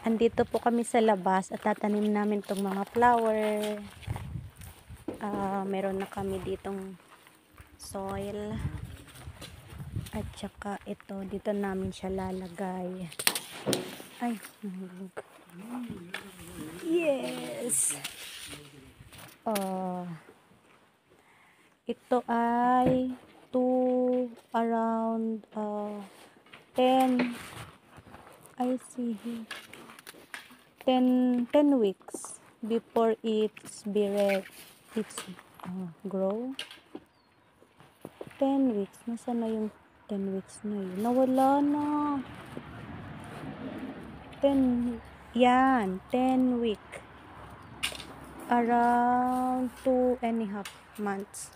Andito po kami sa labas at tatanim namin tong mga flower. Meron na kami ditong soil. At saka ito, dito namin siya lalagay. Ay, nahulog. Yes! Ito ay around 10 I see 10 weeks before it's grow. 10 weeks. Nasaan na yung 10 weeks na yun? Nawala na. 10 week. Around 2.5 months.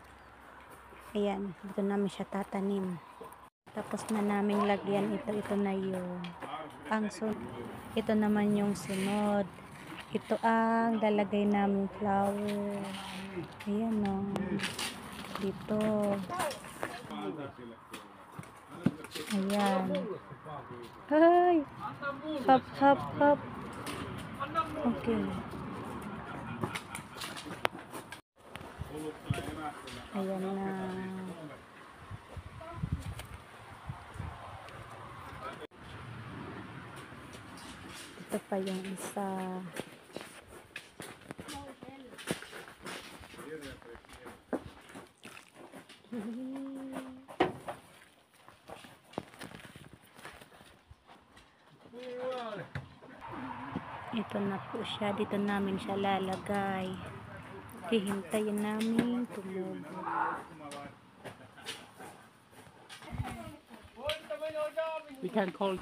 Ayan, dito namin siya tatanim. Tapos na namin lagyan ito na yung ito naman yung sunod. Ito ang lalagay namin flower. Ayan o. Dito. Ayan. Ay! Hop, hop, hop. Okay. Ayan na. Ito pa yung isa. Ito na po siya. Dito namin siya lalagay. Hihintayin namin tumubo. We can call